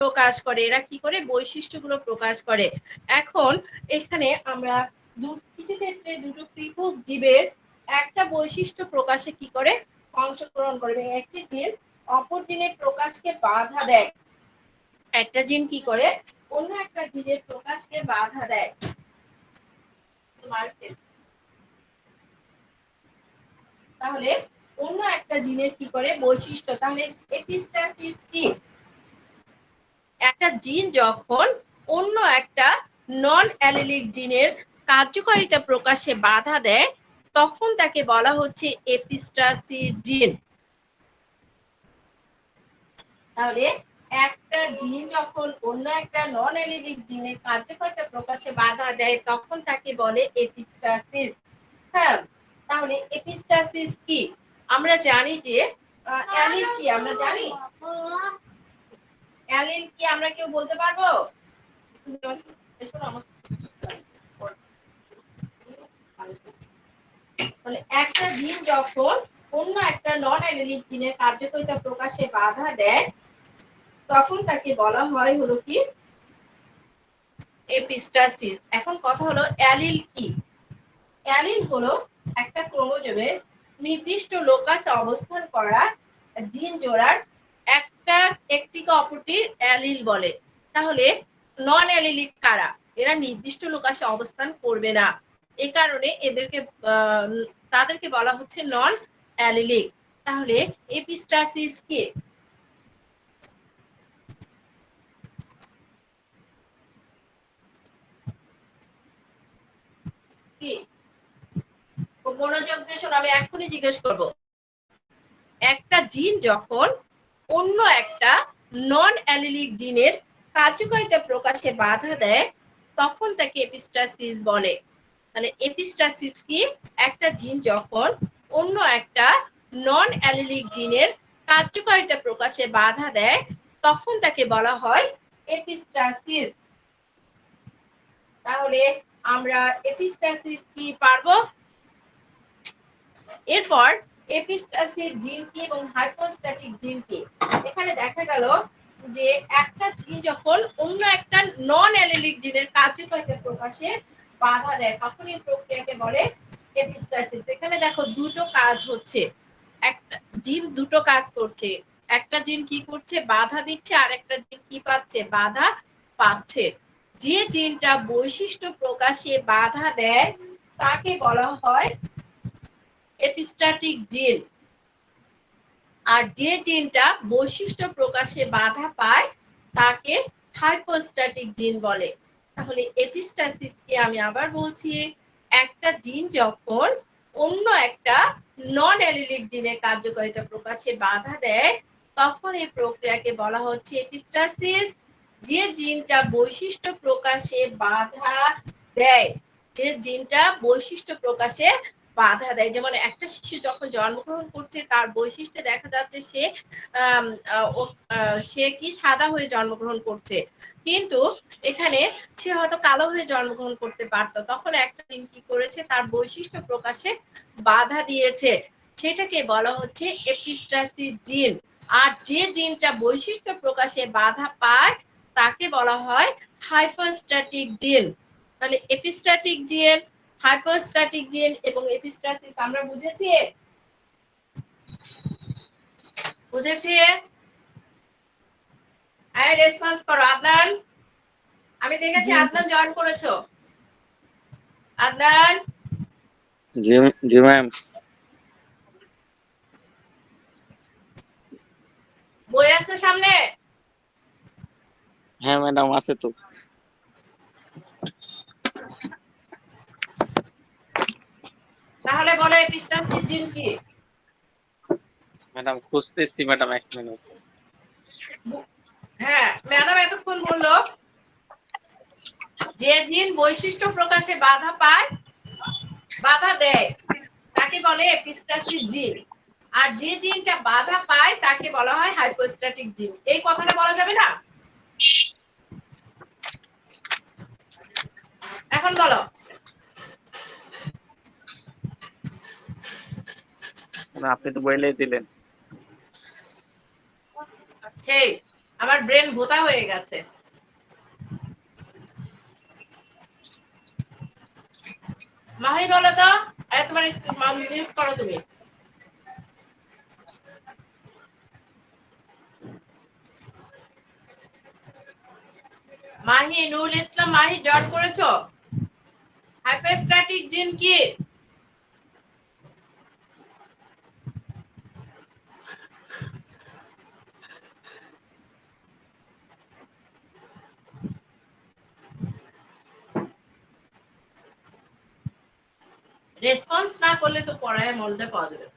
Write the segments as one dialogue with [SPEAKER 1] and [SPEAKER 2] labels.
[SPEAKER 1] প্রকাশ করে, এরা কি করে বৈশিষ্ট্যগুলো প্রকাশ করে। এখন এখানে আমরা কিছু ক্ষেত্রে দুটো পৃথক জীবের একটা বৈশিষ্ট্য প্রকাশে কি করে অংশগ্রহণ করবে, একটি জিন অপর জিনের প্রকাশকে বাধা দেয়, একটা জিন কি করে অন্য একটা জিনের প্রকাশকে বাধা দেয়। তাহলে অন্য একটা জিনের কি করে বৈশিষ্ট্য, তাহলে এপিস্টাসিস কি, একটা জিন যখন অন্য একটা নন অ্যালিলিক জিনের কার্যকারিতা প্রকাশে বাধা দেয় তখন তাকে বলা হচ্ছে এপিস্টাসিস জিন। তাহলে একটা জিন যখন অন্য একটা নন অ্যালিলিক জিনের কার্যকারিতা প্রকাশে বাধা দেয় তখন তাকে বলে এপিস্টাসিস। হ্যাঁ, তাহলে এপিস্টাসিস কি আমরা জানি যে অ্যালিল কি আমরা জানি, অ্যালিল কি আমরা কেউ বলতে পারবো? একটা জিন যখন অন্য একটা নন অ্যালিলিক জিনের কার্যকারিতা প্রকাশে বাধা দেয় তখন তাকে বলা হয় হলো কি এপিস্টাসিস। এখন কথা হলো অ্যালিল কি, অ্যালিল হলো একটা ক্রোমোজোমের নির্দিষ্ট লোকাসে অবস্থান করা জিন জোড়ার একটা একটিকে অপরটির অ্যালিল বলে। তাহলে নন অ্যালিলিক কারা, এরা নির্দিষ্ট লোকাসে অবস্থান করবে না, এ কারণে এদেরকে তাদেরকে বলা হচ্ছে নন অ্যালিলিক। তাহলে এপিস্টাসিস কি, কি মনোযোগ দিয়ে শোনো, আমি এখনই জিজ্ঞেস করব। একটা জিন যখন অন্য একটা নন অ্যালিলিক জিনের কার্যকারিতা প্রকাশে বাধা দেয় তখন তাকে এপিস্টাসিস বলে। তাহলে এপিস্টাসিস কি, একটা জিন যখন অন্য একটা নন অ্যালিলিক জিনের কার্যকারিতা প্রকাশে বাধা দেয় তখন তাকে বলা হয় এপিস্টাসিস। তাহলে আমরা এপিস্টাসিস কি পারবো। এরপর এপিস্টাসিস জিন কি এবং হাইপোস্ট্যাটিক জিন কি। এখানে দেখা গেল যে একটা জিন যখন অন্য একটা নন অ্যালিলিক জিনের কার্যকারিতা প্রকাশে বাধা দেয় তখন এই প্রক্রিয়াকে বলে এপিস্টাসিস। এখানে দেখো দুটো কাজ হচ্ছে, একটা জিন দুটো কাজ করছে, একটা জিন কি করছে বাধা দিচ্ছে আর একটা জিন কি পাচ্ছে বাধা পাচ্ছে। যে জিনটা বৈশিষ্ট্য প্রকাশে বাধা দেয় তাকে বলা হয় এপিস্ট্যাটিক জিন, আর যে জিনটা বৈশিষ্ট্য প্রকাশে বাধা পায় তাকে হাইপোস্ট্যাটিক জিন বলে। তাহলে এপিস্টাসিসকে আমি আবার বলছি, একটা জিন যখন অন্য একটা নন অ্যালিলিক জিনের কার্যকারিতা প্রকাশে বাধা দেয় তখন এই প্রক্রিয়াকে বলা হচ্ছে এপিস্টাসিস। যে জিনটা বৈশিষ্ট্য প্রকাশে বাধা দেয়, যে জিনটা বৈশিষ্ট্য প্রকাশে বাধা দেয়, যেমন একটা শিশু যখন জন্মগ্রহণ করছে তার বৈশিষ্ট্যে দেখা যাচ্ছে সে কি সাদা হয়ে জন্মগ্রহণ করছে, কিন্তু এখানে সে হয়তো কালো হয়ে জন্মগ্রহণ করতে পারতো, তখন একটা জিন কি করেছে তার বৈশিষ্ট্য প্রকাশে বাধা দিয়েছে, সেটাকে বলা হচ্ছে এপিস্টাসিস জিন। আর যে জিনটা বৈশিষ্ট্য প্রকাশে বাধা পায় তাকে বলা হয় হাইপোস্ট্যাটিক জিন। তাহলে এপিস্ট্যাটিক জিন, হাইপোস্ট্যাটিক জিন এবং এপিস্টাসিস আমরা বুঝেছি, বুঝেছি? আই রেসপন্স করো। আদনান, আমি দেখেছি আদনান জয়েন করেছো। আদনান,
[SPEAKER 2] জি জি ম্যাম।
[SPEAKER 1] বই আছে সামনে?
[SPEAKER 2] হ্যাঁ ম্যাডাম আছে তো।
[SPEAKER 1] তাহলে বলো এপিস্টাসিস জিন কি?
[SPEAKER 2] ম্যাডাম খুঁজতেছি ম্যাডাম, এক মিনিট।
[SPEAKER 1] হ্যাঁ, ম্যাডাম এতক্ষণ বললো যে জিন বৈশিষ্ট্য প্রকাশে বাধা পায়, বাধা দেয় তাকে বলে এপিস্টাসিস জিন, আর যে জিনটা বাধা পায় তাকে বলা হয় হাইপোস্ট্যাটিক জিন। এই কথাটা বলা যাবে না? এখন বলো।
[SPEAKER 2] আপনি তো বলেই দিলেন।
[SPEAKER 1] সেই আমার ব্রেন ভোতা হয়ে গেছে। মাহি বলো তো, তোমার মিউট করো তুমি। মাহি, নুরুল ইসলাম মাহি জয়েন করেছো? হাইপোস্ট্যাটিক জিন কি? রেসপন্স না করলে তো পড়ায় মনোযোগ পাওয়া যাবে।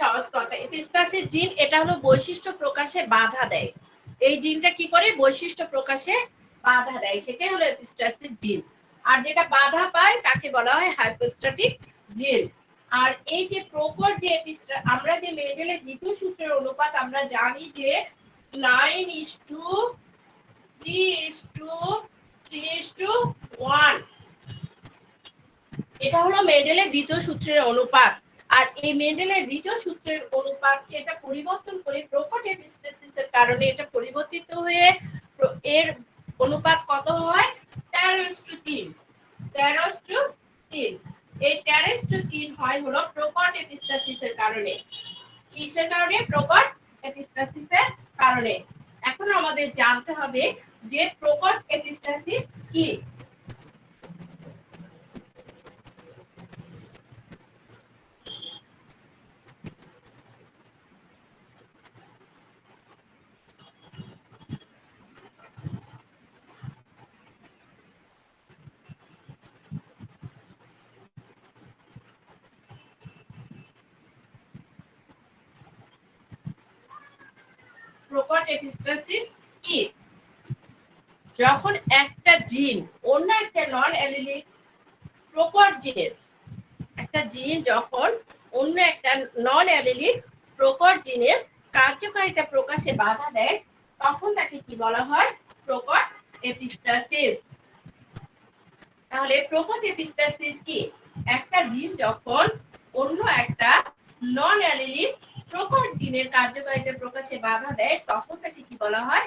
[SPEAKER 1] সহজ কথা, এপিস্টাসিস জিন এটা হলো বৈশিষ্ট্য প্রকাশে বাধা দেয়। এই জিনটা কি করে? বৈশিষ্ট্য প্রকাশে বাধা দেয়, সেটাই হলো এপিস্টাসিস জিন। আর যেটা বাধা পায় তাকে বলা হয় হাইপোস্ট্যাটিক জিন। আর এই যে প্রকট যে আমরা যে মেন্ডেলের দ্বিতীয় সূত্রের অনুপাত আমরা জানি যে 9:3:3:1। এটা হলো মেন্ডেলের দ্বিতীয় সূত্রের অনুপাত। আর এই মেন্ডেলের দ্বিতীয় সূত্রের অনুপাতকে এটা পরিবর্তন করে প্রকট এপিস্টাসিসের কারণে এটা পরিবর্তিত হয়ে এর অনুপাত কত হয়? 13:3। 13:3। এই 13:3 হয় হলো প্রকট এপিস্টাসিসের কারণে। কিসের কারণে? প্রকট এপিস্টাসিসের কারণে। এখন আমাদের জানতে হবে যে প্রকট এপিস্টাসিস কি। প্রকট এপিস্টাসিস কি? যখন একটা জিন অন্য একটা নন অ্যালিলিক প্রকট জিনের, একটা জিন যখন অন্য একটা নন অ্যালিলিক প্রকট জিনের কার্যকারিতা প্রকাশে বাধা দেয়, তখন তাকে কি বলা হয়? প্রকট এপিস্টাসিস। তাহলে প্রকট এপিস্টাসিস কি? একটা জিন যখন অন্য একটা নন অ্যালিলিক প্রকট জিনের কার্যকারিতা প্রকাশে বাধা দেয়, তখন তাকে কি বলা হয়?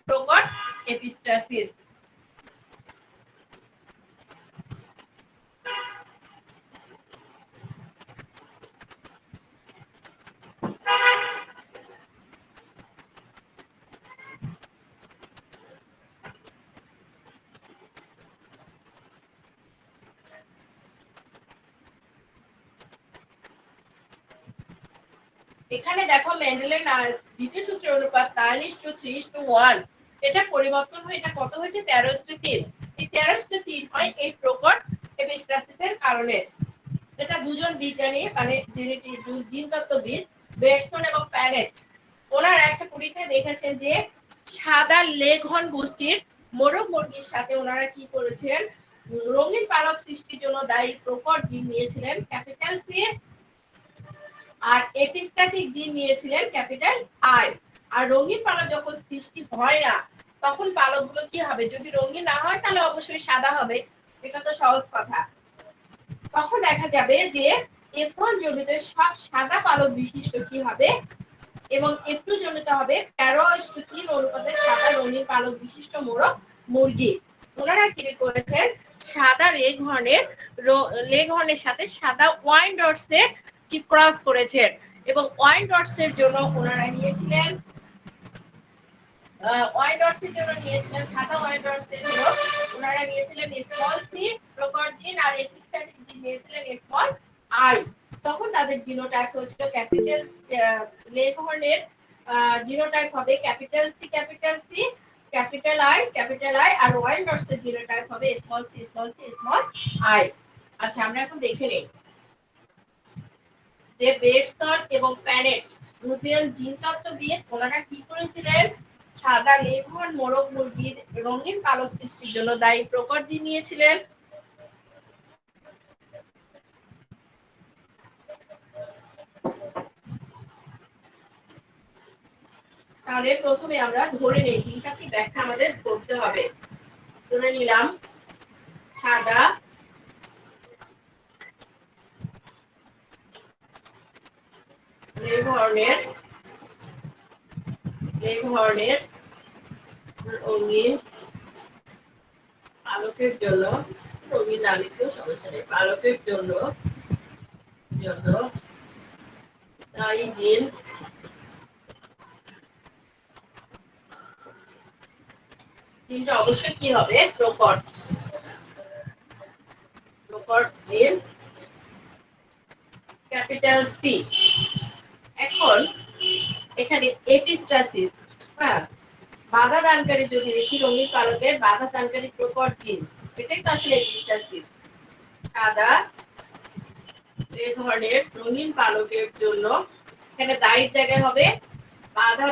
[SPEAKER 1] প্রকট এপিস্টাসিস। এখানে দেখো মেন্ডেলের দ্বিতীয় সূত্রের অনুপাত 9:3:1। এটা পরিবর্তন হয়ে এটা কত হয়েছে? 13:3। এই 13:3 হয় এই প্রকট এপিস্টাসিসের কারণে। এটা দুজন বিজ্ঞানী মানে জেনেটিক জিনতত্ত্ববিদ বেটসন এবং প্যারেট, ওনারা একটা পরীক্ষায় দেখেছেন যে সাদা লেঘর্ন গোষ্ঠীর মোরগ মুরগির সাথে ওনারা কি করেছেন? রঙিন পালক সৃষ্টির জন্য দায়ী প্রকট জিন নিয়েছিলেন ক্যাপিটাল সি, আর এপিস্ট্যাটিক জিন নিয়েছিলেন ক্যাপিটাল আই। আর রঙিন পালক যখন সৃষ্টি হয় না, তখন পালকগুলো কি হবে? যদি রঙিন না হয় তাহলে অবশ্যই সাদা হবে, এটা তো সহজ কথা। তখন দেখা যাবে যে F1 জমিতে সব সাদা পালক বিশিষ্ট কি হবে, এবং F2 জমিতে হবে 13:3 অনুপাতে সাদা রঙিন পালক বিশিষ্ট মোরগ মুরগি। ওনারা কি করেছেন? সাদা লেঘর্নের সাথে সাদা ওয়াইন ডটসের কি ক্রস করেছেন, এবং ওয়াইন ডটসের জন্য ওনারা নিয়েছিলেন ওয়াইন ডটসের জন্য নিয়েছিলেন সাদা ওয়াইন ডটসের জন্য ওনারা নিয়েছিলেন স্মল সি প্রকট জিন, আর এপিস্ট্যাটিক জিন নিয়েছিলেন স্মল আই। তখন তাদের জিনোটাইপ হয়েছিল ক্যাপিটাল লেঘর্নের জিনোটাইপ হবে ক্যাপিটাল সি ক্যাপিটাল আই, আর ওয়াইন ডটসের জিনোটাইপ হবে স্মল সি স্মল আই। আচ্ছা, আমরা এখন দেখে নেই যে বেটসন এবং প্যানেট রুবিয়াল জিনতত্ত্ব দিয়ে ওনারা কি করেছিলেন, সাদা লেঘর্ন মোরগ মুরগির রঙিন পালক সৃষ্টির জন্য দায়ী প্রকট জিন নিয়েছিলেন। তাহলে প্রথমে আমরা ধরে নেই জিনতাত্ত্বিক ব্যাখ্যা আমাদের করতে হবে। ধরে নিলাম সাদা লেঘর্নের রঙিন পালকের জন্য, রঙিন না লিখলেও সমস্যা নেই, পালকের জন্য দায়ী জিন জিনটা অবশ্যই কি হবে, প্রকট জিন ক্যাপিটাল সি। এখন এখানে এপিস্টাসিস, হ্যাঁ, বাধা দানকারী যদি দেখি রঙিন পালকের বাধা দানকারী প্রকট জিন, এটাই তো আসলে এপিস্টাসিস। সাদা এই ধরনের রঙিন পালকের জন্য এখানে দায়ের জায়গায় হবে বাধা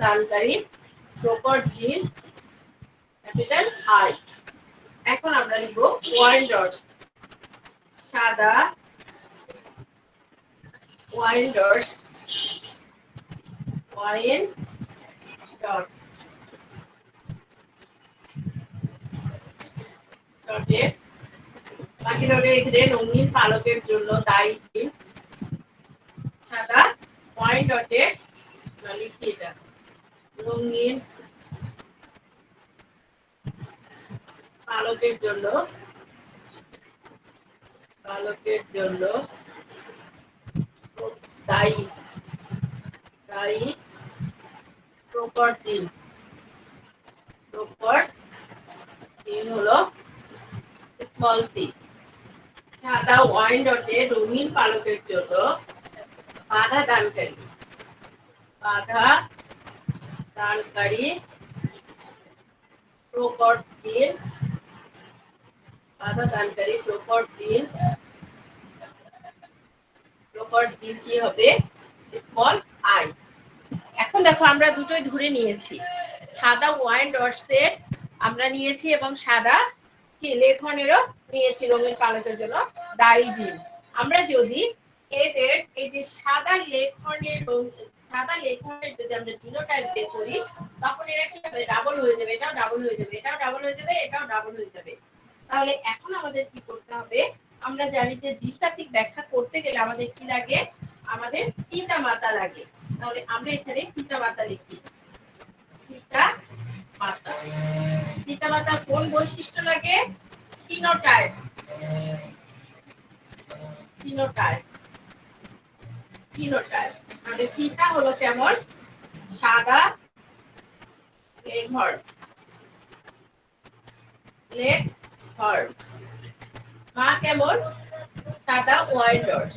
[SPEAKER 1] দানকারী প্রকট জিন ক্যাপিটাল আই। এখন আমরা লিখব ওয়াইন ডটস, সাদা ওয়াইন ডটস, ওয়াইন ডট ডটে বাকি ডটে রেখে দেন রঙিন পালকের জন্য দায়ী জিন সাদা ওয়াইন ডটে লিখি এটা রঙিন পালকের জন্য দায়ী প্রকট জিন হলো স্মল সি। সাদা ওয়াইন ডটে রঙিন পালকের জন্য বাধা দানকারী প্রকট জিন, কি হবে, স্মল আই। এখন দেখো আমরা দুটোই ধরে নিয়েছি, সাদা ওয়াইন ডটস এর আমরা নিয়েছি এবং সাদা কি লেখনেরও নিয়েছি রঙিন পালকের জন্য দায়ী জিন। আমরা যদি এদের এই যে সাদা লেখনের যদি আমরা জিনোটাইপ বের করি, তখন এরা কি হবে, ডাবল হয়ে যাবে, এটাও ডাবল হয়ে যাবে, এটাও ডাবল হয়ে যাবে, এটাও ডাবল হয়ে যাবে। তাহলে এখন আমাদের কি করতে হবে, আমরা জানি যে জিনতাত্ত্বিক ব্যাখ্যা করতে গেলে আমাদের কি লাগে, আমাদের পিতা মাতা লাগে। তাহলে আমরা এখানে পিতা মাতা লিখি, পিতা মাতা কোন বৈশিষ্ট্য লাগে, ফিনোটাইপ মানে পিতা হলো কেমন, সাদা লেঘর্ন, মা কেমন, সাদা ওয়াইন ডটস,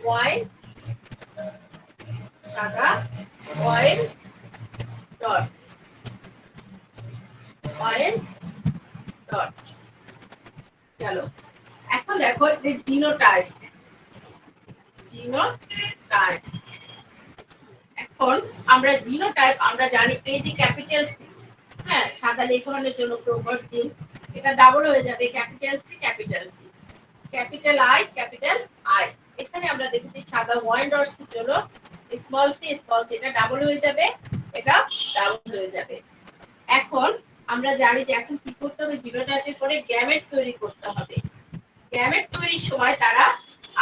[SPEAKER 1] ওয়াইন ডট গেল। এখন দেখো যে জিনোটাইপ, এখন আমরা জিনোটাইপ আমরা জানি এই যে ক্যাপিটাল সি, হ্যাঁ, সাদা লেখনের জন্য প্রকট জিন, এটা ডাবল হয়ে যাবে ক্যাপিটাল সি, ক্যাপিটাল আই। এখানে আমরা দেখেছি সাদা ওয়াইন ডটস এর জন্য স্মল সি, এটা ডাবল হয়ে যাবে, এটা ডাবল হয়ে যাবে। এখন আমরা জানি যে এখন কি করতে হবে, জিনোটাইপের পরে গ্যামেট তৈরি করতে হবে। গ্যামেট তৈরির সময় তারা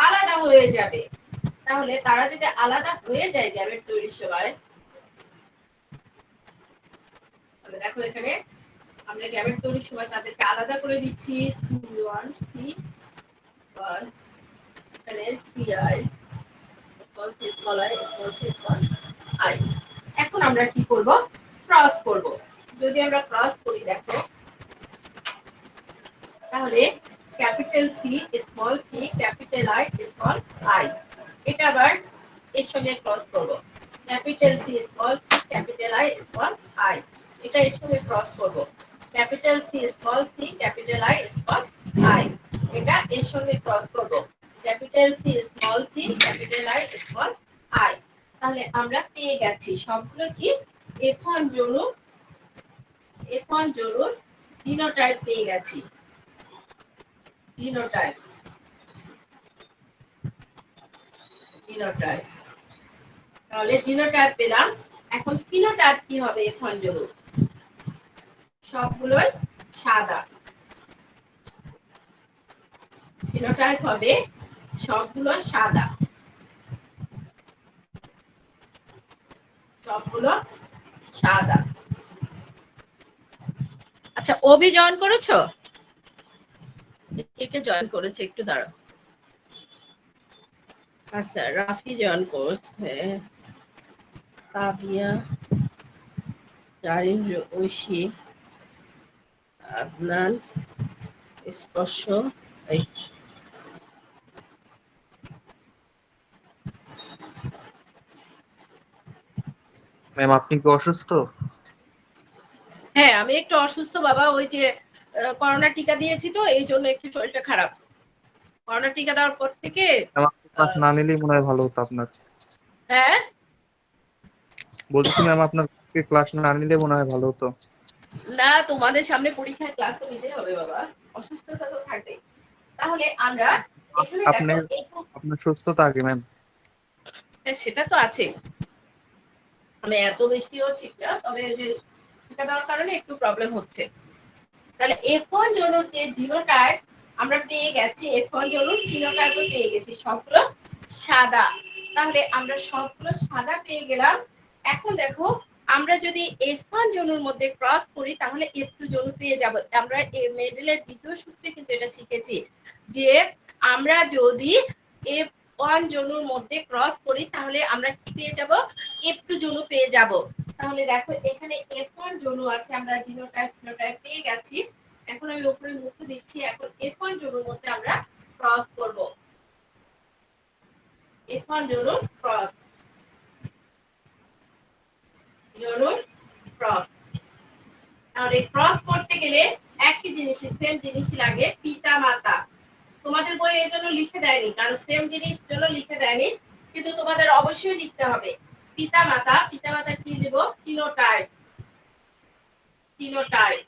[SPEAKER 1] আলাদা হয়ে যাবে। তাহলে তারা যদি আলাদা হয়ে যায় গ্যামেট তৈরির সময়, তাহলে দেখো এখানে আমরা গ্যামেট তৈরির সময় তাদেরকে আলাদা করে দিচ্ছি, C1 C1 এখানে CI small c small i small c small i। এখন আমরা কি করব, ক্রস করব। যদি আমরা ক্রস করি দেখো, তাহলে capital C small C capital I small I, এটা আবার এর সঙ্গে ক্রস করব, capital C small C capital I small I, এটা এর সঙ্গে ক্রস করব, capital C small C capital I small I, এটা এর সঙ্গে ক্রস করব। Capital C small C capital I small I, তাহলে আমরা পেয়ে গেছি সবগুলো কি F1 জরুর জিনোটাইপ পেয়ে গেছি। জিনোটাইপ তাহলে জিনোটাইপ পেলাম। এখন ফিনোটাইপ কি হবে? F1 জরুর সবগুলোই সাদা। ফিনোটাইপ হবে সবগুলো সাদা, সবগুলো সাদা। আচ্ছা, ওবি জয়েন করেছো? কে কে জয়েন করেছে একটু দাঁড়াও। আচ্ছা, রাফি জয়েন করছে, সাদিয়া, জারিন, ঐশী, আদনান, স্পর্শ। এই
[SPEAKER 3] ম্যাম আপনি কি অসুস্থ?
[SPEAKER 1] হ্যাঁ, আমি একটু অসুস্থ বাবা, ওই যে করোনা টিকা দিয়েছি তো এই জন্য একটু শরীরটা খারাপ। করোনা টিকা দেওয়ার পর থেকে
[SPEAKER 3] ক্লাস না নিলেই মনে হয় ভালো হতো আপনার।
[SPEAKER 1] হ্যাঁ,
[SPEAKER 3] বলছি ম্যাম আপনার ক্লাস না নিলে মনে হয় ভালো হতো।
[SPEAKER 1] না তোমাদের সামনে পরীক্ষায় ক্লাস তো নিতেই হবে বাবা, অসুস্থতা তো থাকবে। তাহলে আমরা এখানে
[SPEAKER 3] আপনি
[SPEAKER 1] দেখো
[SPEAKER 3] আপনার সুস্থতা আগে ম্যাম।
[SPEAKER 1] হ্যাঁ, সেটা তো আছে। আমি এত বেশিও ঠিক না, তবে যে টিকা দেওয়ার কারণে একটু প্রবলেম হচ্ছে। তাহলে F1 জনুর যে জিনোটাইপ আমরা পেয়ে গেছি, F1 জনুর ফিনোটাইপও পেয়ে গেছি, সবগুলো সাদা। তাহলে আমরা সবগুলো সাদা পেয়ে গেলাম। এখন দেখো, আমরা যদি F1 জনুর মধ্যে ক্রস করি তাহলে F2 জনু পেয়ে যাব। আমরা মেডেলের দ্বিতীয় সূত্রে কিন্তু এটা শিখেছি যে আমরা যদি F1 জনুর মধ্যে ক্রস করি তাহলে আমরা কি পেয়ে যাব? F2 জনু পেয়ে যাব। তাহলে দেখো, এখানে F1 জনু আছে, আমরা জিনোটাইপ ফিনোটাইপ পেয়ে গেছি। এখন আমি উপরে মুছে দিচ্ছি। এখন F1 জনুর মধ্যে আমরা ক্রস করব। F1 জনু ক্রস, জনু ক্রস। তাহলে ক্রস করতে গেলে একই জিনিস, সেম জিনিসই লাগে, পিতা মাতা। তোমাদের বইয়ে এই জন্য লিখে দেয়নি, কারণ সেম জিনিস জন্য লিখে দেয়নি, কিন্তু তোমাদের অবশ্যই লিখতে হবে পিতা মাতা। পিতা মাতার কি দেব? ফিনোটাইপ। ফিনোটাইপ,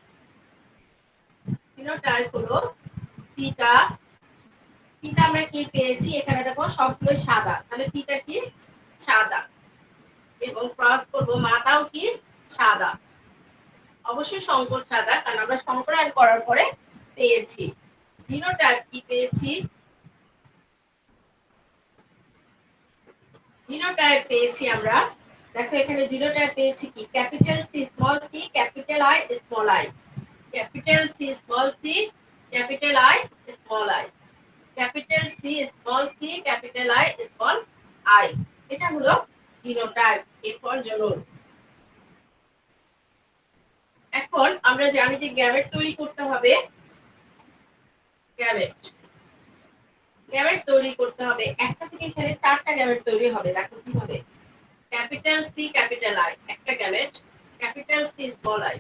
[SPEAKER 1] ফিনোটাইপ হলো পিতা। পিতা আমরা কি পেয়েছি? এখানে দেখো সবগুলো সাদা, তাহলে পিতা কি? সাদা। এবং ক্রস করব, মাতাও কি? সাদা। অবশ্যই সংকর সাদা, কারণ আমরা সংকরায়ন করার পরে পেয়েছি। জিনোটাইপ কি পেয়েছি? জিনোটাইপ পেয়েছি আমরা, দেখো এখানে জিনোটাইপ পেয়েছি কি? Capital C small C capital I small I, capital C small C capital I small I, capital C small C capital I small I. এটা হলো জিনোটাইপ F1 জনুর। এখন আমরা জানি যে গ্যামেট তৈরি করতে হবে। গ্যামেট, গ্যামেট তৈরি করতে হবে। একটা থেকে এখানে চারটা গ্যামেট তৈরি হবে। দেখো কি হবে? ক্যাপিটাল সি ক্যাপিটাল আই একটা gamete, capital C small I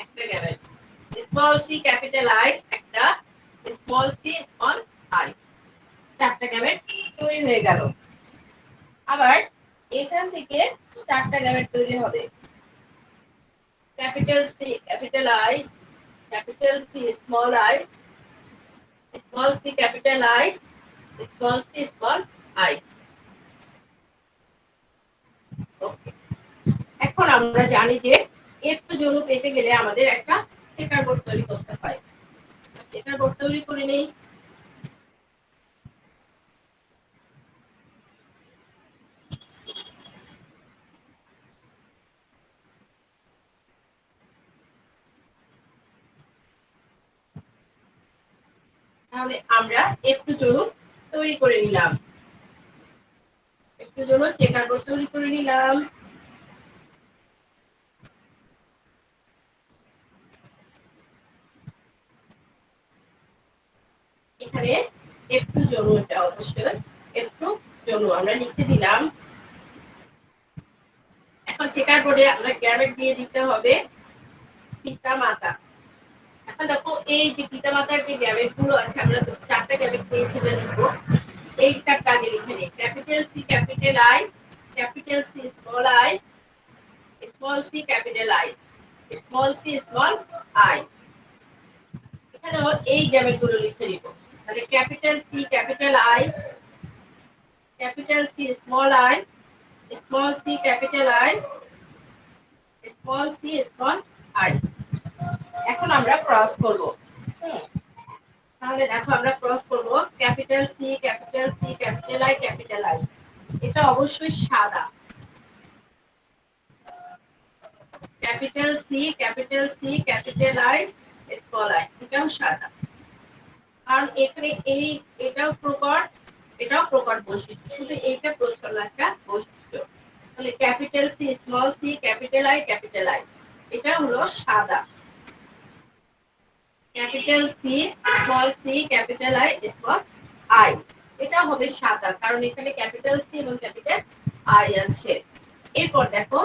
[SPEAKER 1] একটা gamete, small C capital I একটা, স্মল সি স্মল আই, চারটা গ্যামেট তৈরি হয়ে গেল। আবার এখান থেকে চারটা গ্যামেট তৈরি হবে। Capital C capital I, capital C small I, small C capital I, small C small I. Okay, এখন আমরা জানি যে F2 জনু পেতে গেলে আমাদের একটা চেকার বোর্ড তৈরি করতে হয়। চেকার বোর্ড তৈরি করে নেই। তাহলে আমরা F2 জনু তৈরি করে নিলাম। F2 জনু চেকার বোর্ড তৈরি করে নিলাম। এখানে F2 জনু, এটা অবশ্যই F2 জনু আমরা লিখে দিলাম। এখন চেকার বোর্ডে আমরা গ্যামেট দিয়ে দিতে হবে পিতা মাতা। এখন দেখো এই যে পিতামাতার যে গ্যামেট গুলো আছে, আমরা তো 4টা গ্যামেট পেয়েছি, এটা লিখবো। এই 4টা আগে লিখে নিই। Capital C capital I, capital C small I, small C capital I, small C small I. এখানে এই গ্যামেট গুলো লিখে নিব। তাহলে capital C capital I, capital C small I, small C capital I, small C small I. এখন আমরা cross করব। তাহলে দেখো আমরা ক্রস করব capital C capital C capital I capital I. এটা অবশ্যই সাদা। Capital C capital C capital I small I, এটাও সাদা। কারণ এখানে এটাও প্রকট বৈশিষ্ট্য, শুধু এইটা প্রচ্ছন্ন একটা বৈশিষ্ট্য। তাহলে capital C small C capital I capital I, এটা হলো সাদা। Capital C small C capital I small I, এটা হবে সাদা, কারণ এখানে ক্যাপিটাল সি এবং ক্যাপিটাল আই আছে। এরপর দেখো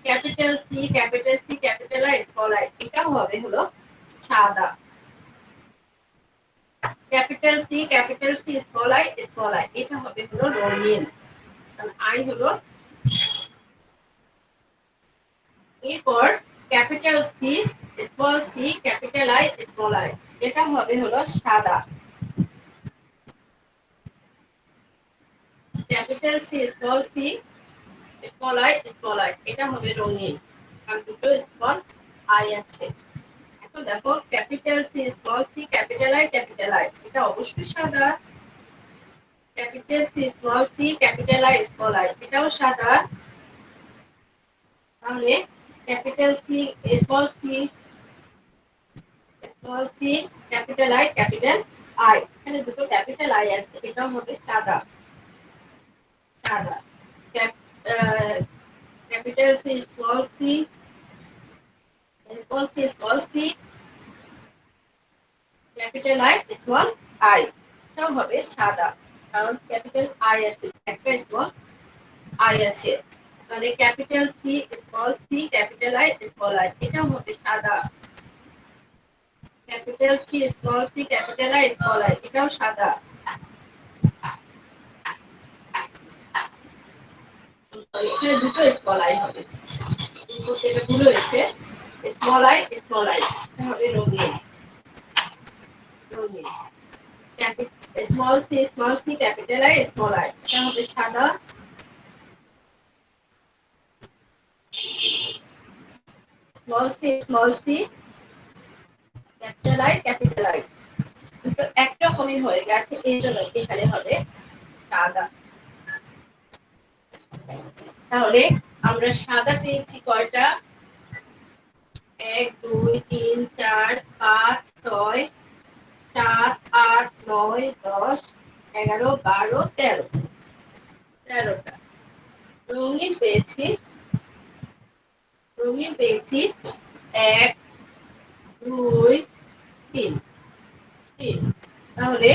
[SPEAKER 1] capital C capital C capital I small I, এটাও হবে হলো সাদা। Capital C capital C small I, এটা হবে হলো রঙিন, কারণ আই হলো। এরপর capital C small C capital I small I, এটা হবে হলো সাদা। Capital C small C small I, এটা হবে রঙিন, কারণ দুটো স্মল আই আছে। এখন দেখো capital C small C capital I, এটা অবশ্যই সাদা। Capital C small C capital I small I, এটাও সাদা। তাহলে capital C small C capital I, এখানে দুটো ক্যাপিটাল আই আছে, এটাও হবে সাদা। সাদা। Capital C small C capital I small I, এটাও হবে সাদা, কারণ ক্যাপিটাল আই আছে, একটা স্মল আই আছে। তাহলে capital C small C capital I small I, এটাও হবে সাদা। Capital C small C capital I small I, এটাও সাদা। এখানে দুটো স্মল আই হবে, এটা ভুল হয়েছে। স্মল আই এটা হবে রঙিন। Small C capital I small I, এটা হবে সাদা। স্মল সি ক্যাপিটাল আই, দুটো একরকমই হয়ে গেছে, এই জন্য এখানে হবে সাদা। তাহলে আমরা সাদা পেয়েছি কয়টা? 1 2 3 4 5 6 7 8 9 10 11 12 13, 13টা। রঙিন পেয়েছি 1 2 3, তাহলে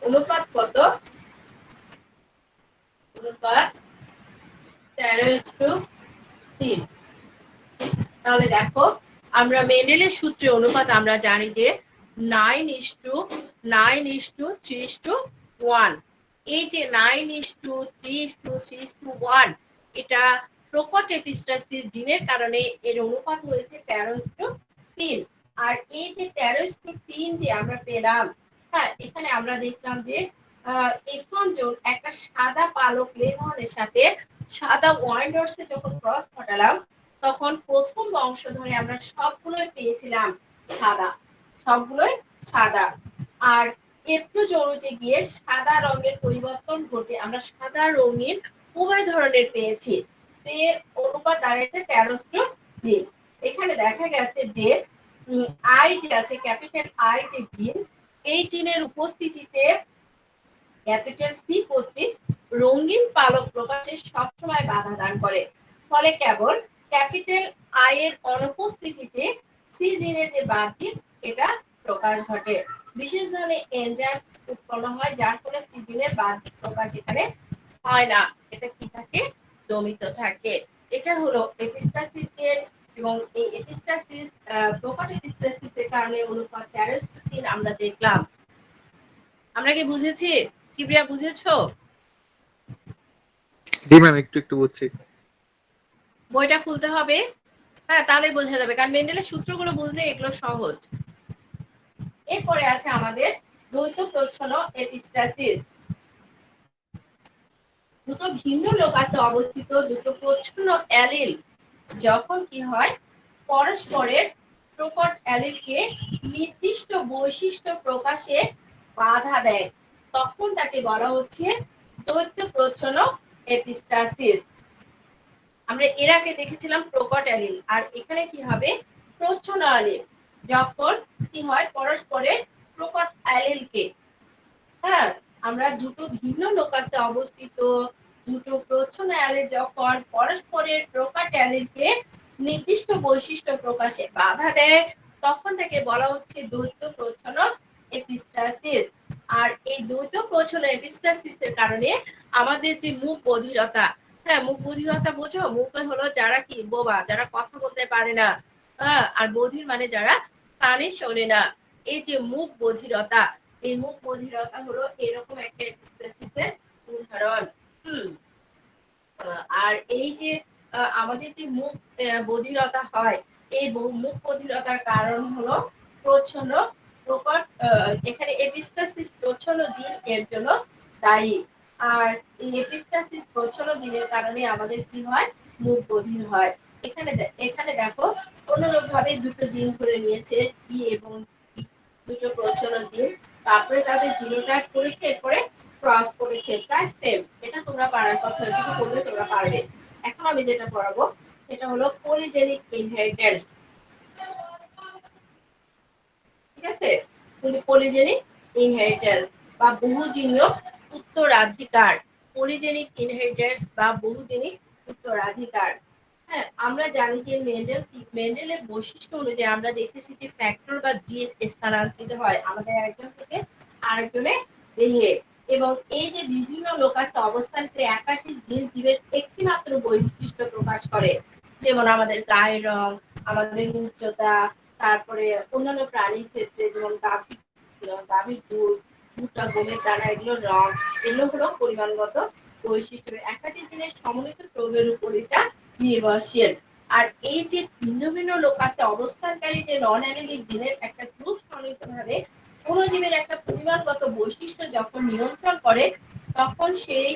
[SPEAKER 1] অনুপাত কত? অনুপাত 13:3। তাহলে দেখো আমরা মেন্ডেলের সূত্রে অনুপাত আমরা জানি যে 9:9:3:1। এই যে 9:3:3:1, এটা প্রকট এপিস্টাসিস জিনের কারণে এর অনুপাত হয়েছে 13:3। আর এই যে 13:3 যে আমরা পেলাম, হ্যাঁ, এখানে আমরা দেখলাম যে এখন একটা সাদা পালক লেনহর্নের সাথে সাদা ওয়াইন্ডার্সে যখন ক্রস ঘটালাম, তখন প্রথম বংশধরে আমরা সবগুলোই পেয়েছিলাম সাদা। আর একটু জড়িতে গিয়ে সাদা রঙের পরিবর্তন ঘটে আমরা সাদা রঙিন উভয় ধরনের পেয়েছি, পেয়ে অনুপাত দাঁড়িয়েছে 13:3। এখানে দেখা গেছে যে আই যে আছে, ক্যাপিটাল আই যে জিন, এই জিনের উপস্থিতিতে ক্যাপিটাল সি কর্তৃক রঙিন পালক প্রকাশে সবসময় বাধা দান করে। ফলে কেবল ক্যাপিটাল আই এর অনুপস্থিতিতে সি জিনের যে বাহ্যিক এটা প্রকাশ ঘটে। বিশেষ ধরনের এনজাইম উৎপন্ন হয়, যার ফলে সি জিনের বাহ্যিক প্রকাশ এখানে হয় না, এটা কি থাকে? দমিত থাকে। এটা হলো এপিস্টাসিসের এবং এই এপিস্টাসিস প্রকট এপিস্টাসিসের কারণে অনুপাত 13:3 আমরা দেখলাম। আমরা কি বুঝেছি? কিবরিয়া বুঝেছো?
[SPEAKER 3] জি ম্যাম, একটু একটু বুঝছি।
[SPEAKER 1] বইটা খুলতে হবে, হ্যাঁ, তাহলেই বোঝা যাবে, কারণ মেন্ডেলের সূত্রগুলো বুঝলে এগুলো সহজ। এরপরে আছে আমাদের দ্বৈত প্রচ্ছন্ন এপিস্টাসিস। দুটো ভিন্ন লোকাসে অবস্থিত দুটো প্রচ্ছন্ন অ্যালিল যখন কি হয় পরস্পরের প্রকট অ্যালিলকে নির্দিষ্ট বৈশিষ্ট্য প্রকাশে বাধা দেয়, তখন তাকে বলা হচ্ছে দ্বৈত প্রচ্ছন্ন এপিস্টাসিস। আমরা এর আগে দেখেছিলাম প্রকট অ্যালিল, আর এখানে কি হবে প্রচ্ছন্ন অ্যালিল যখন কি হয় পরস্পরের প্রকট অ্যালিলকে, হ্যাঁ, আমরা দুটো ভিন্ন লোকাসে অবস্থিত দুটো প্রচ্ছন্ন অ্যালিল যখন পরস্পরের প্রকট অ্যালিলকে নির্দিষ্ট বৈশিষ্ট্য প্রকাশে বাধা দেয়, তখন তাকে বলা হচ্ছে দ্বৈত প্রচ্ছন্ন এপিস্টাসিস। আর এই দ্বৈত প্রচ্ছন্ন এপিস্টাসিসের কারণে আমাদের যে মুখ বধিরতা, হ্যাঁ, মুখ বধিরতা বোঝো? মুখে হলো যারা কি বোবা, যারা কথা বলতে পারে না, হ্যাঁ, আর বধির মানে যারা কানে শোনে না। এই যে মুখ বধিরতা, এই মুখ বধিরতা হলো এরকম একটা এপিস্টাসিসের উদাহরণ। আর এই যে আমাদের যে মুখ বধিরতা হয়, এই মুখ বধিরতার কারণ হলো প্রচ্ছন্ন প্রকট, এখানে এপিস্টাসিস প্রচ্ছন্ন জিন এর জন্য দায়ী। আর এই এপিস্টাসিস প্রচ্ছন্ন জিনের কারণে আমাদের কি হয় মুখ বধির হয়। এখানে দেখো অনুরূপভাবে দুটো জিন ধরে নিয়েছে ই এবং দুটো প্রচ্ছন্ন জিন, তারপরে তাদের জিনোটাইপ করেছে, এরপরে ক্রস করেছে, প্রায় সেম। এটা তোমরা পারার কথা, এটুকু করলে তোমরা পারবে। এখন আমি যেটা পড়াবো সেটা হলো পলিজেনিক ইনহেরিটেন্স। ঠিক আছে, পলিজেনিক ইনহেরিটেন্স বা বহুজিনীয় উত্তরাধিকার। পলিজেনিক ইনহেরিটেন্স বা বহুজনিক উত্তরাধিকার। হ্যাঁ, আমরা জানি যে মেন্ডেলের বৈশিষ্ট্য অনুযায়ী আমরা দেখেছি যে ফ্যাক্টর বা জিন স্থানান্তরিত হয় আমাদের একজন থেকে আরেকজনে দেহে, এবং এই যে বিভিন্ন লোকাসে অবস্থানকে একাধিক জিন জীবের একটি মাত্র বৈশিষ্ট্য প্রকাশ করে, যেমন আমাদের গায়ের রং, আমাদের উচ্চতা, তারপরে অন্যান্য প্রাণীর ক্ষেত্রে যেমন গাভীর দুধ, ভুট্টা, গমের দানা, এগুলোর রং, এগুলো হলো পরিমাণগত বৈশিষ্ট্য। একাধিক জিনের সম্মিলিত প্রয়োগের উপর এটা নির্ভরশীল। আর এই যে ভিন্ন ভিন্ন লোকাসে অবস্থানকারী যে নন অ্যালিলিক জিনের একটা গ্রুপ সম্মিলিতভাবে কোন জীবের একটা পরিমাণগত বৈশিষ্ট্য যখন নিয়ন্ত্রণ করে, তখন সেই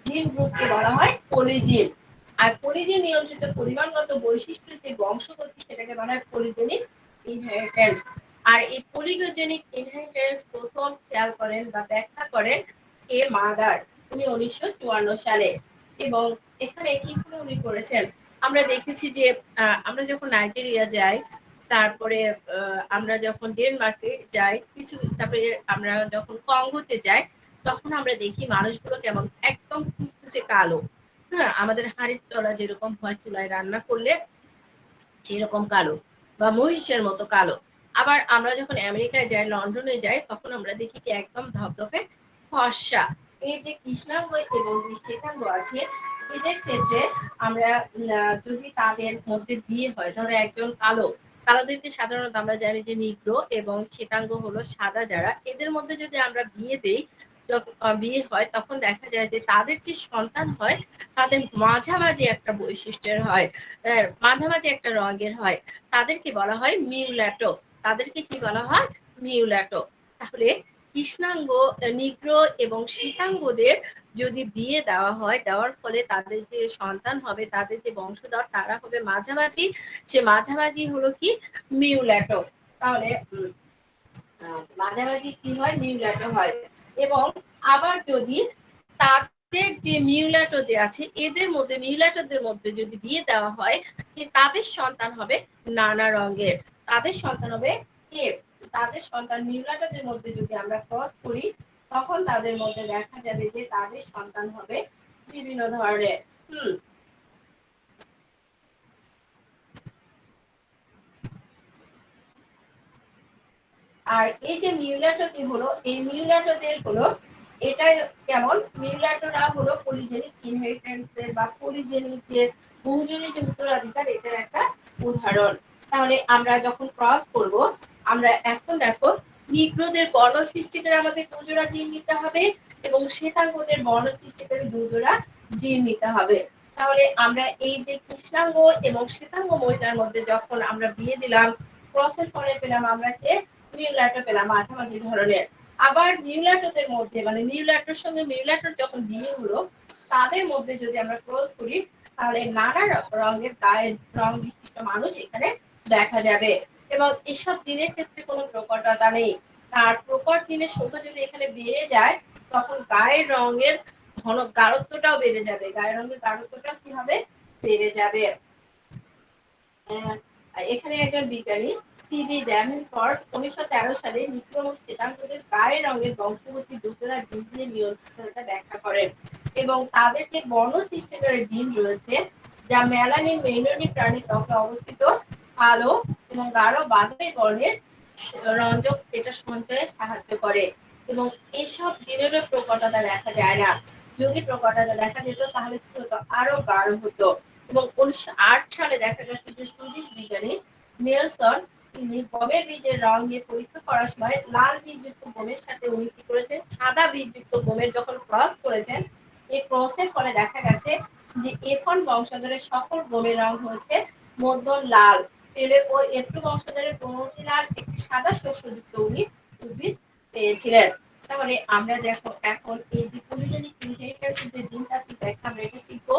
[SPEAKER 1] জিন গ্রুপকে বলা হয় পলিজিন। আর পলিজিন নিয়ন্ত্রিত পরিমাণগত বৈশিষ্ট্যের যে বংশগতি, সেটাকে বলা হয় পলিজেনিক ইনহেরিটেন্স। আর এই পলিজেনিক ইনহেরিটেন্স প্রথম খেয়াল করেন বা ব্যাখ্যা করেন কে মাদার, উনি 1954 সালে। এবং এখানে কি উনি করেছেন, আমরা দেখেছি যে আমরা যখন নাইজেরিয়া যাই, তারপরে আমরা যখন ডেনমার্কে যাই, কিছু তারপরে আমরা যখন কঙ্গোতে যাই, তখন আমরা দেখি মানুষগুলো কেমন একদম কুচকুচে কালো। হ্যাঁ, আমাদের হাড়ির তলা যেরকম হয় চুলায় রান্না করলে যেরকম কালো, বা মহিষের মতো কালো। আবার আমরা যখন আমেরিকায় যাই, লন্ডনে যাই, তখন আমরা দেখি কি একদম ধপধপে ফর্সা। এই যে কৃষ্ণাঙ্গ এবং যে শ্বেতাঙ্গ আছে, এদের ক্ষেত্রে আমরা যদি তাদের মধ্যে বিয়ে হয়, ধরো একজন কালোদেরকে সাধারণত আমরা জানি যে নিগ্রো, এবং শ্বেতাঙ্গ হলো সাদা যারা, এদের মধ্যে যদি আমরা বিয়ে দেই, যখন বিয়ে হয়, তখন দেখা যায় যে তাদের যে সন্তান হয় তাদের মাঝামাঝি একটা বৈশিষ্ট্যের হয়, মাঝামাঝি একটা রঙের হয়, তাদেরকে বলা হয় মিউল্যাটো। তাদেরকে কি বলা হয় মিউল্যাটো। তাহলে কৃষ্ণাঙ্গ, নিগ্রো এবং শ্বেতাঙ্গদের যদি বিয়ে দেওয়া হয়, দেওয়ার ফলে তাদের যে সন্তান হবে, তাদের যে বংশধর, তারা হবে মাঝামাঝি। সে মাঝামাঝি হলো কি মিউল্যাটো। তাহলে মাঝামাঝি কি হয় মিউল্যাটো হয়। এবং আবার যদি তাদের যে মিউল্যাটো যে আছে, এদের মধ্যে মিউল্যাটোদের মধ্যে যদি বিয়ে দেওয়া হয়, তাদের সন্তান হবে নানা রঙের। তাদের সন্তান হবে কে, তাদের সন্তান মিউল্যাটোদের মধ্যে যদি আমরা ক্রস করি, তখন তাদের মধ্যে দেখা যাবে যে তাদের সন্তান হবে বিভিন্ন ধরনের। আর এই যে মিউল্যাটো যে হলো, এই মিউল্যাটোদের হলো এটা কেমন, মিউল্যাটোরা হলো পলিজেনিক ইনহেরিটেন্স এর বা পলিজেনিক যে বহুজনিক যে উত্তরাধিকার, এটার একটা উদাহরণ। তাহলে আমরা যখন ক্রস করব, আমরা এখন দেখো নিগ্রোদের বর্ণ সৃষ্টিকারী আমাদের কোন জোড়া জিন নিতে হবে এবং শ্বেতাঙ্গদের বর্ণ সৃষ্টিকারী 2 জোড়া জিন নিতে হবে। তাহলে আমরা এই যে কৃষ্ণাঙ্গ এবং শ্বেতাঙ্গ মহিলার মধ্যে যখন আমরা বিয়ে দিলাম, ক্রসের ফলে পেলাম আমরা কে মিউল্যাটো পেলাম মাঝামাঝি ধরনের। আবার মিউল্যাটোদের মধ্যে মানে মিউল্যাটোর সঙ্গে মিউল্যাটোর যখন বিয়ে হলো, তাদের মধ্যে যদি আমরা ক্রস করি তাহলে নানা রঙের গায়ের রং বিশিষ্ট মানুষ এখানে দেখা যাবে। এবং এসব জিনের ক্ষেত্রে কোনো প্রকটতা নেই। আর প্রকট জিনের সংখ্যা যদি এখানে বেড়ে যায়, তখন গায়ের রঙের ঘন গাঢ়ত্বটাও বেড়ে যাবে, গায়ের রঙের গাঢ়ত্বটা কি হবে বেড়ে যাবে। এখানে একজন বিজ্ঞানী সিবি ড্যাভেনপোর্ট 1913 সালে নিগ্রো এবং শ্বেতাঙ্গদের গায়ের রঙের বংশগতি দুজোড়া জিন দিয়ে নিয়ন্ত্রণটা ব্যাখ্যা করেন এবং তাদের যে বর্ণ সৃষ্টিকারী জিন রয়েছে যা মেলানিন মেইনরি প্রাণীর ত্বকে অবস্থিত কালো এবং গাঢ় বাদামি বর্ণের রঞ্জক এটা সঞ্চয়ে সাহায্য করে এবং এসব জিনেরও প্রকটতা দেখা যায় না। যদি প্রকটতা দেখা যেত তাহলে কি হতো, আরো গাঢ় হতো। এবং 1908 সালে দেখা গেছে যে সুইডিশ বিজ্ঞানী নেলসন তিনি গমের বীজের রং নিয়ে পরীক্ষা করার সময় লাল বীজযুক্ত গমের সাথে উনি কি করেছেন, সাদা বীজযুক্ত গমের যখন ক্রস করেছেন, এই ক্রসের ফলে দেখা গেছে যে F1 বংশধরের সকল গমের রং হয়েছে মধ্যম লাল, ও F2 বংশধরের 15টি লাল, একটি সাদা শস্যযুক্ত উনি উদ্ভিদ পেয়েছিলেন। তাহলে আমরা এখন এই যে পলিজেনিক ইনহেরিটেন্সের যে জিনতাত্ত্বিক ব্যাখ্যা আমরা এটা শিখবো।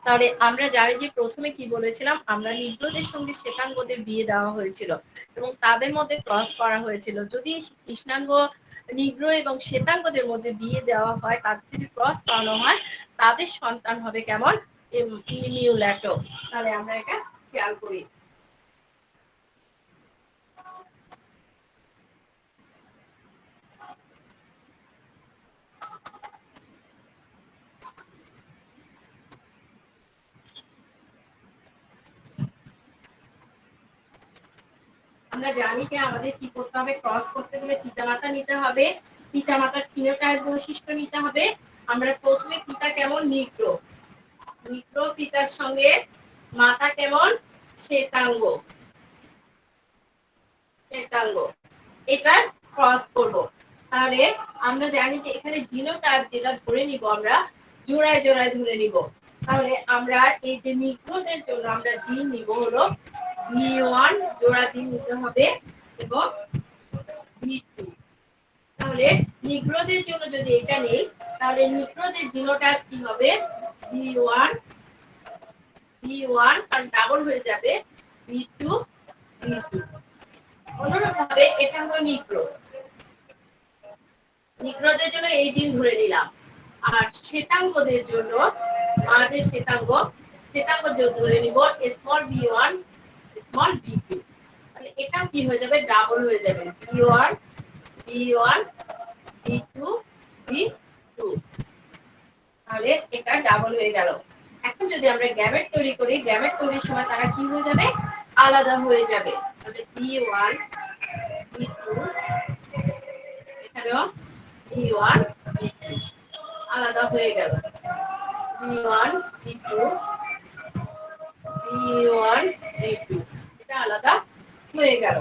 [SPEAKER 1] তাহলে আমরা জানি যে প্রথমে কি বলেছিলাম, আমরা নিগ্রোদের সঙ্গে শ্বেতাঙ্গদের বিয়ে দেওয়া হয়েছিল এবং তাদের মধ্যে ক্রস করা হয়েছিল। যদি কৃষ্ণাঙ্গ নিগ্রো এবং শ্বেতাঙ্গদের মধ্যে বিয়ে দেওয়া হয়, তাদের যদি ক্রস করানো হয়, তাদের সন্তান হবে কেমন, মিউল্যাটো। তাহলে আমরা এটা খেয়াল করি। আমরা জানি যে আমাদের কি করতে হবে, ক্রস করতে গেলে পিতামাতা নিতে হবে, পিতামাতার ফিনোটাইপ বৈশিষ্ট্য নিতে হবে। আমরা প্রথমে পিতা কেমন, নিগ্রো, নিগ্রো পিতার সঙ্গে মাতা কেমন, শ্বেতাঙ্গ, শ্বেতাঙ্গ, এটার ক্রস করব। তাহলে আমরা জানি যে এখানে জিনোটাইপ যেটা ধরে নিব আমরা জোড়ায় জোড়ায় ধরে নিব। তাহলে আমরা এই যে নিগ্রোদের জন্য আমরা জিন নিব হলো V1 জোড়া জিন নিতে হবে এবং V2। তাহলে নিগ্রোদের জন্য যদি এটা নেই, তাহলে নিগ্রোদের জিনোটাইপ কি হবে, V1 কারণ ডাবল হয়ে যাবে, V2 অনুরূপভাবে এটা হলো নিগ্রো, নিগ্রোদের জন্য এই জিন ধরে নিলাম। আর শ্বেতাঙ্গদের জন্য মাঝে শ্বেতাঙ্গ, শ্বেতাঙ্গ ধরে নিব স্মল v1 স্মল v2। তাহলে এটা কি হয়ে যাবে, ডাবল হয়ে যাবে, v1 v2 v2। তাহলে এটা ডাবল হয়ে গেল। এখন যদি আমরা গ্যামেট তৈরি করি, গ্যামেট তৈরির সময় তারা কি হয়ে যাবে, আলাদা হয়ে যাবে। তাহলে v1 v2, এখানেও v1 v2 আলাদা হয়ে গেল, v1 v2 v1 v2 এটা আলাদা হয়ে গেল।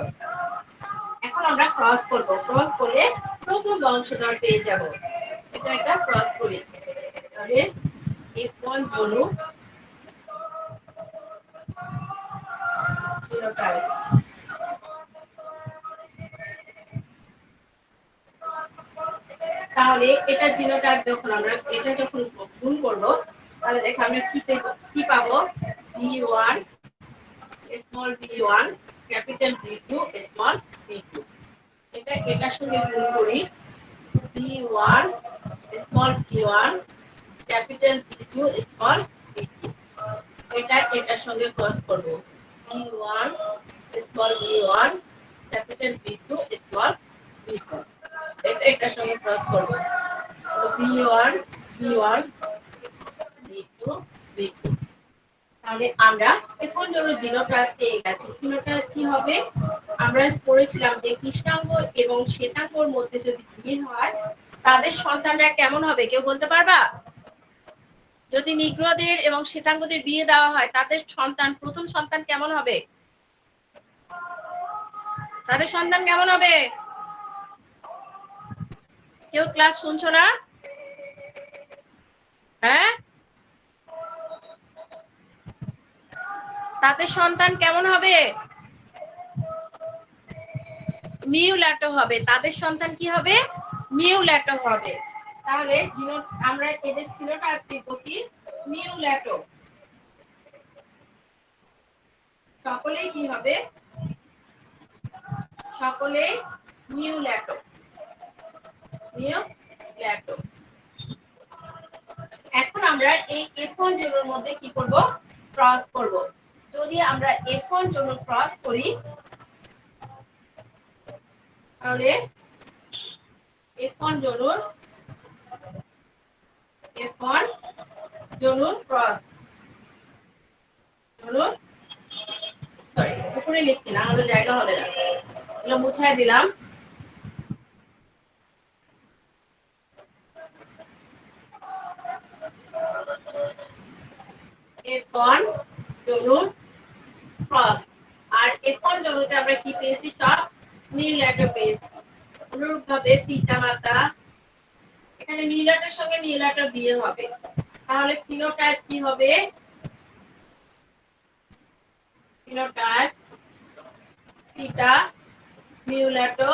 [SPEAKER 1] এখন আমরা ক্রস করব, ক্রস করলে প্রথম বংশধর পেয়ে যাব। এটা একটা ক্রস করি, তাহলে F1 জনু জিনোটাইপ, তাহলে এটা জিনোটাইপ যখন আমরা এটা যখন গুণ করব, তাহলে দেখো আমরা কি পাবো, v1 small v1 capital v2 small v2। এটা এটার সঙ্গে গুণ করি, v1 small v1 capital v2 small v2। এটা এটার সঙ্গে ক্রস করব, v1 small v1 capital v2 small v2। এটা এটার সঙ্গে ক্রস করব, v1 v1 v2 v2। তাহলে আমরা এখন জন্য জিনোটাইপ পেয়ে গেছি। জিনোটাইপ কি হবে, আমরা পড়েছিলাম যে কৃষ্ণাঙ্গ এবং শ্বেতাঙ্গর মধ্যে যদি বিয়ে হয়, তাদের সন্তানরা কেমন হবে, কেউ বলতে পারবা? যদি নিগ্রোদের এবং শ্বেতাঙ্গদের বিয়ে দেওয়া হয় তাদের সন্তান প্রথম সন্তান কেমন হবে? তাদের সন্তান কেমন হবে? কেউ ক্লাস শুনছো না? হ্যাঁ, তাদের সন্তান কেমন হবে? মিউল্যাটো হবে। তাদের সন্তান কি হবে? মিউল্যাটো হবে। তাহলে আমরা এদের ফিনোটাইপ লিখব কি? মিউল্যাটো। সকলেই কি হবে? সকলেই মিউল্যাটো। মিউল্যাটো। এখন আমরা এই F1 জোড়ার মধ্যে কি করব? ক্রস করব। যদি আমরা F1 জোড় ক্রস করি তাহলে F1 জোড় ক্রস জোড় সরি উপরে লিখছি না, হলে জায়গা হবে না, এগুলো মুছাই দিলাম। F1 জোড় ক্রস। আর F1 জোড়তে আমরা কি পেয়েছি? সব মিউল্যাটো পেয়েছি। অনুরূপভাবে পিতামাতা, এখানে মিউল্যাটোর সঙ্গে মিউল্যাটোর বিয়ে হবে, তাহলে ফিনোটাইপ কি হবে? ফিনোটাইপ পিতা মিউল্যাটো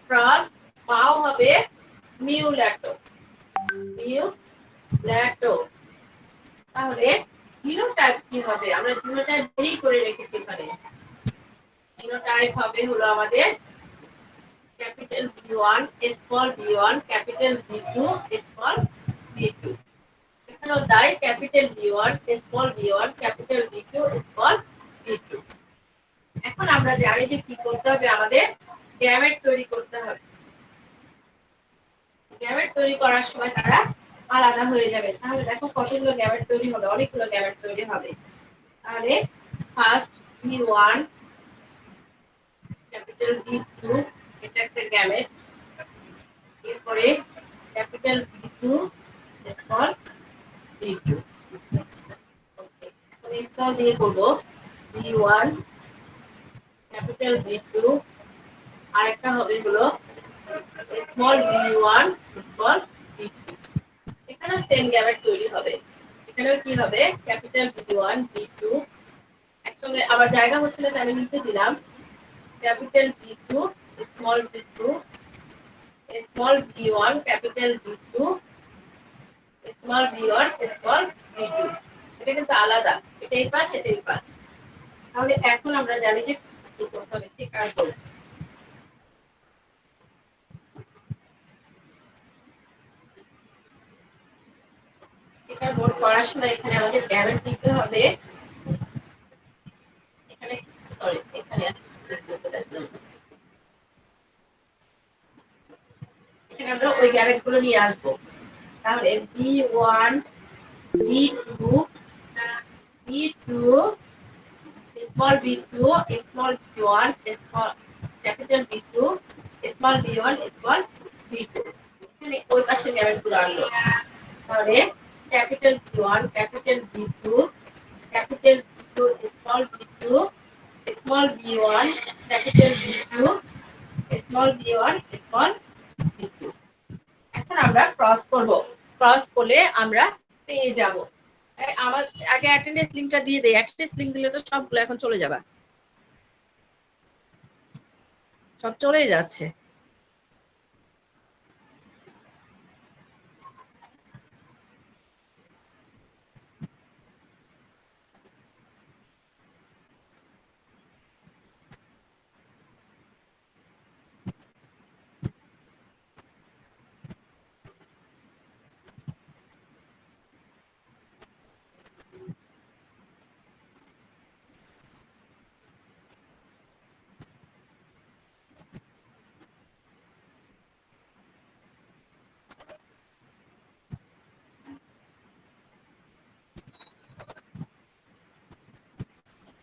[SPEAKER 1] ক্রস, মাও হবে মিউল্যাটো। তাহলে জিনোটাইপ কি হবে? আমরা জিনোটাইপ বেরই করে রেখেছি এখানে। জিনোটাইপ হবে হলো আমাদের capital B1 small b1 capital B2 small b2। এখানেও তাই capital B1 small b1 capital B2 small b2। এখন আমরা জানি যে কি করতে হবে, আমাদের গ্যামেট তৈরি করতে হবে। গ্যামেট তৈরি করার সময় তারা আলাদা হয়ে যাবে। তাহলে দেখো কতগুলো গ্যামেট তৈরি হবে, অনেকগুলো গ্যামেট তৈরি হবে। তাহলে ফার্স্ট B1 ক্যাপিটাল B2 এটা একটা গ্যামেট, এরপরে ক্যাপিটাল B2 স্মল b2। ওকে, এখন স্মল দিয়ে করব B1 ক্যাপিটাল B2, আরেকটা হবে হলো স্মল b1 স্মল b2। এখানেও সেম গ্যামেট তৈরি হবে, এখানেও কি হবে? ক্যাপিটাল B1 B2 একসঙ্গে, আবার জায়গা হচ্ছিল তাই আমি নিচে দিলাম capital B2 small b2 small b1 capital B2 small b1 small b2। এটা কিন্তু আলাদা, এটা এই পাশ এটা এই পাশ। তাহলে এখন আমরা জানি যে কি করতে হবে, চেকার বোর্ড। চেকার বোর্ড করার সময় এখানে আমাদের গ্যামেট দিতে হবে। এখানে সরি এখানে এখানে আমরা ওই গ্যামেট গুলো নিয়ে আসবো। তাহলে B1 B2 B2 small b2 small b1 small capital B2 small b1 small b2। এখানে ওই পাশে গ্যামেট গুলো আনলো। তাহলে capital B1 capital B2 capital B2 small b2 small b1 capital B2 small b1 small b2। এখন আমরা cross করব, cross করলে আমরা পেয়ে যাব। আমার আগে অ্যাটেন্ডেন্স লিংকটা দিয়ে দেই, অ্যাটেন্ডেন্স লিংক দিলে তো সবগুলো এখন চলে যাবে, সব চলেই যাচ্ছে।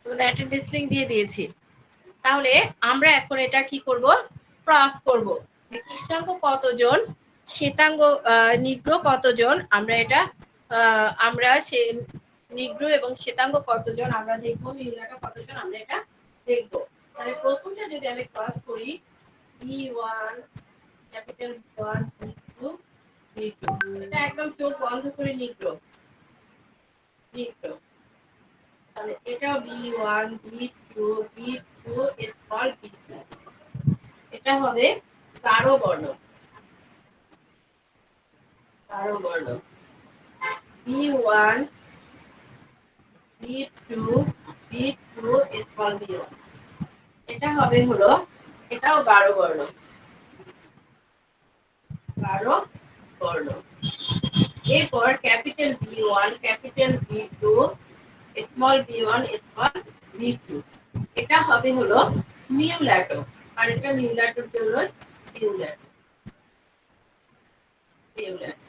[SPEAKER 1] তোমাদের অ্যাটেন্ডেন্স লিংক দিয়ে দিয়েছি। তাহলে আমরা এখন এটা কি করব? ক্রস করব। কৃষ্ণাঙ্গ কতজন, শ্বেতাঙ্গ নিগ্রো কতজন, আমরা এটা আমরা সে নিগ্রো এবং শ্বেতাঙ্গ কতজন আমরা দেখবো, মিউলাটা কতজন আমরা এটা দেখবো। তাহলে প্রথমটা যদি আমি ক্রস করি B1 capital B1 B2 B2, এটা একদম চোখ বন্ধ করে নিগ্রো নিগ্রো, তাহলে এটাও B1 B2 B2 small B2, এটা হবে গাঢ় বর্ণ, গাঢ় বর্ণ B1 B2 B2 small B1, এটা হবে হলো এটাও গাঢ় বর্ণ, গাঢ় বর্ণ। এরপর capital B1 capital B2 small B1 small B2, এটা হবে হলো মিউলাটো, আর এটা মিউলাটোর জন্য মিউলাটো মিউলাটো,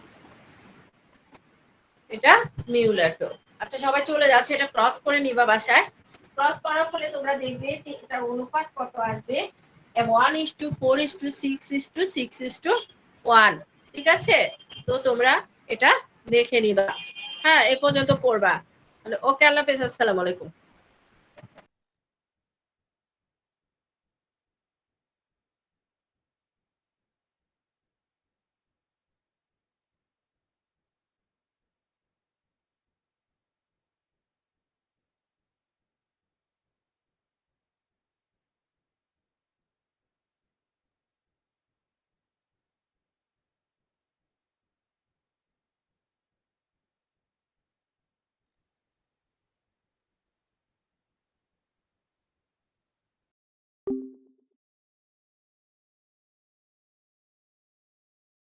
[SPEAKER 1] এটা মিউলাটো। আচ্ছা সবাই চলে যাচ্ছে, এটা ক্রস করে নিবা বাসায়। ক্রস করার ফলে তোমরা দেখবে যে এটার অনুপাত কত আসবে, 1:4:6:6:6:1, ঠিক আছে? তো তোমরা এটা দেখে নিবা। হ্যাঁ, এ পর্যন্ত পড়বা। তাহলে ওকে, আল্লাহ হাফেজ, আসসালামু আলাইকুম।